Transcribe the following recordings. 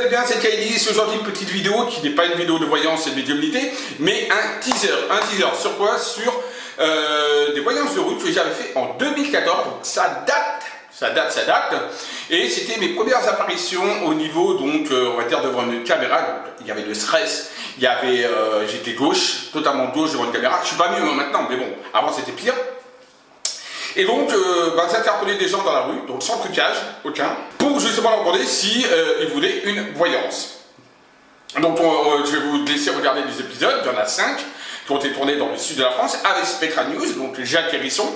allez bien, c'est Kailis. Aujourd'hui une petite vidéo qui n'est pas une vidéo de voyance et de médiumnité, mais un teaser. Un teaser sur quoi? Sur des voyances de route que j'avais fait en 2014, donc ça date. Et c'était mes premières apparitions au niveau, donc on va dire devant une caméra. Donc, il y avait le stress, il y avait, j'étais gauche, totalement gauche devant une caméra. Je suis pas mieux maintenant, mais bon, avant c'était pire. Et donc, j'interpellais des gens dans la rue, donc sans trucage, aucun, pour justement leur demander si ils voulaient une voyance. Donc, je vais vous laisser regarder les épisodes, il y en a 5, qui ont été tournés dans le sud de la France, avec Spectra News, donc Jacques Hérisson,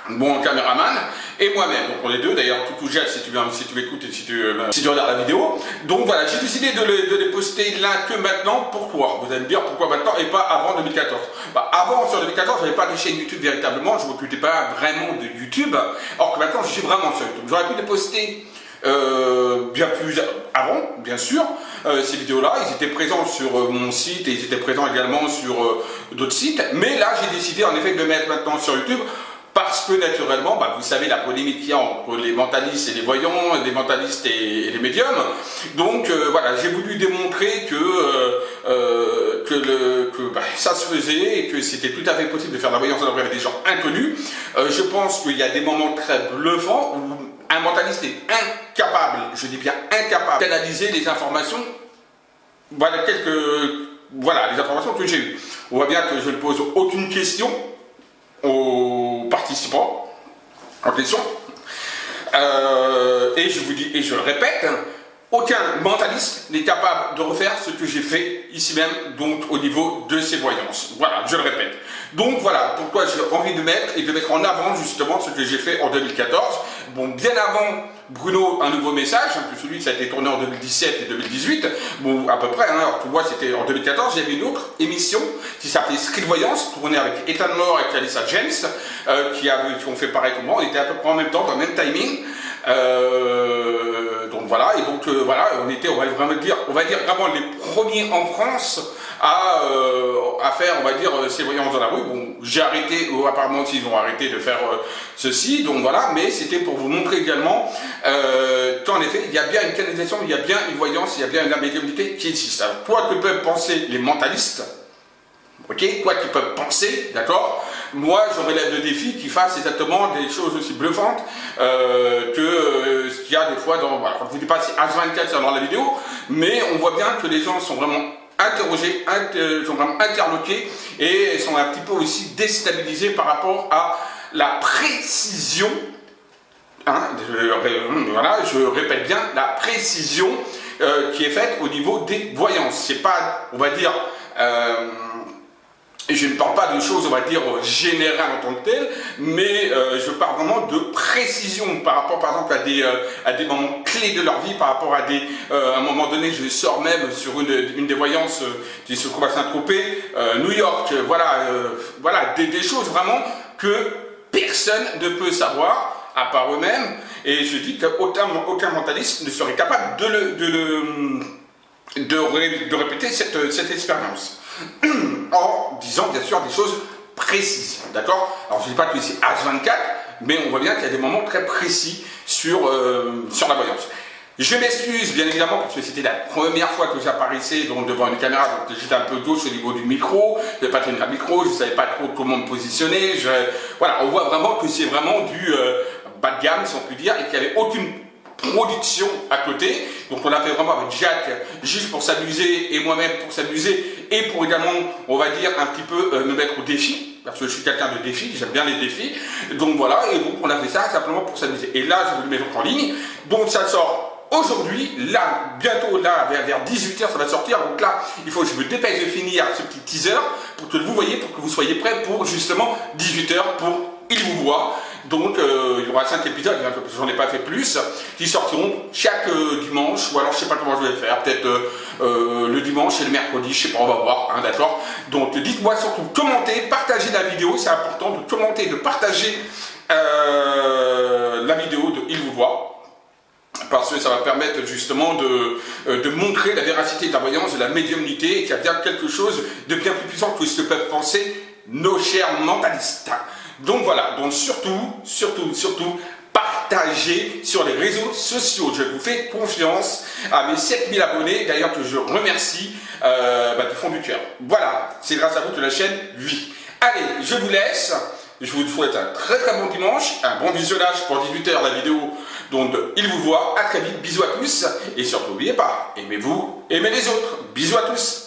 mon caméraman, et moi-même. Donc on est deux, d'ailleurs, coucou Jacques, si tu m'écoutes et si tu regardes la vidéo. Donc voilà, j'ai décidé de les poster là que maintenant. Pourquoi? Vous allez me dire pourquoi maintenant et pas avant 2014. Avant, sur 2014, je n'avais pas de chaîne YouTube véritablement, je ne m'occupais pas vraiment de YouTube, or que maintenant je suis vraiment sur YouTube. J'aurais pu les poster bien plus avant, bien sûr, ces vidéos-là. Ils étaient présents sur mon site et ils étaient présents également sur d'autres sites. Mais là, j'ai décidé en effet de les mettre maintenant sur YouTube. Parce que naturellement, vous savez la polémique qu'il y a entre les mentalistes et les voyants, les mentalistes et les médiums. Donc voilà, j'ai voulu démontrer que ça se faisait et que c'était tout à fait possible de faire de la voyance avec des gens inconnus. Je pense qu'il y a des moments très bluffants où un mentaliste est incapable, je dis bien incapable, d'analyser les informations. Voilà les informations que j'ai eues. On voit bien que je ne pose aucune question aux participants en question. Et je vous dis, et je le répète, aucun mentaliste n'est capable de refaire ce que j'ai fait ici même, donc au niveau de ces voyances. Voilà, je le répète. Donc voilà pourquoi j'ai envie de mettre en avant justement ce que j'ai fait en 2014. Bon, bien avant Bruno, un nouveau message, que celui ça a été tourné en 2017 et 2018, bon à peu près, alors tu vois c'était en 2014, il y avait une autre émission qui s'appelait Street Voyance, tournée avec Ethan Moore et Calissa James, qui ont fait pareil que moi, on était à peu près en même temps, dans le même timing. Donc voilà, et donc voilà, on était, on va dire vraiment les premiers en France à faire, on va dire, ces voyances dans la rue. Bon, j'ai arrêté, apparemment aussi ils ont arrêté de faire ceci, donc voilà, mais c'était pour vous montrer également qu'en effet, il y a bien une canalisation, il y a bien une voyance, il y a bien une médiumnité qui existe. Alors, quoi que peuvent penser les mentalistes, ok, quoi qu'ils peuvent penser, d'accord, moi je relève le défi qu'ils fassent exactement des choses aussi bluffantes que ce qu'il y a des fois dans, voilà, je ne vous dis pas si H24 dans la vidéo, mais on voit bien que les gens sont vraiment interrogés, sont vraiment interloqués et sont un petit peu aussi déstabilisés par rapport à la précision, voilà, je répète bien, la précision qui est faite au niveau des voyances. C'est pas, on va dire, et je ne parle pas de choses, on va dire, générales en tant que telles, mais je parle vraiment de précision par rapport, par exemple, à des moments clés de leur vie, par rapport à à un moment donné, je sors même sur une des voyances qui se trouve à Saint-Tropez, New York, voilà, des choses vraiment que personne ne peut savoir, à part eux-mêmes, et je dis qu'aucun mentaliste ne serait capable de répéter cette expérience. En disant bien sûr des choses précises, d'accord? Alors je ne dis pas que c'est H24, mais on voit bien qu'il y a des moments très précis sur la voyance. Je m'excuse bien évidemment parce que c'était la première fois que j'apparaissais devant une caméra, donc j'étais un peu gauche au niveau du micro, je n'avais pas tenu un micro, je ne savais pas trop comment me positionner, voilà, on voit vraiment que c'est vraiment du bas de gamme si on peut dire, et qu'il n'y avait aucune production à côté. Donc on l'a fait vraiment avec Jacques juste pour s'amuser et moi-même pour s'amuser et pour également, on va dire, un petit peu me mettre au défi, parce que je suis quelqu'un de défi, j'aime bien les défis. Donc voilà, et donc on a fait ça simplement pour s'amuser. Et là, je vais le mettre en ligne. Donc ça sort aujourd'hui, là, bientôt, là, vers 18 h ça va sortir. Donc là, il faut que je me dépêche de finir ce petit teaser pour que vous voyez, pour que vous soyez prêts pour justement 18 h pour Il vous voit. Donc il y aura 5 épisodes, parce que j'en ai pas fait plus, qui sortiront chaque dimanche, ou alors je sais pas comment je vais faire, peut-être le dimanche et le mercredi, je sais pas, on va voir, d'accord. Donc dites-moi surtout, commentez, partagez la vidéo, c'est important de commenter, de partager la vidéo de Il vous voit, parce que ça va permettre justement de montrer la véracité de la voyance, de la médiumnité, et qu'il y a bien quelque chose de bien plus puissant que ce que peuvent penser nos chers mentalistes. Donc voilà, donc surtout, partagez sur les réseaux sociaux. Je vous fais confiance à mes 7000 abonnés, d'ailleurs que je remercie du fond du cœur. Voilà, c'est grâce à vous que la chaîne vit. Allez, je vous laisse. Je vous souhaite un très très bon dimanche, un bon visionnage pour 18 h la vidéo dont il vous voit. À très vite, bisous à tous. Et surtout, n'oubliez pas, aimez-vous, aimez les autres. Bisous à tous.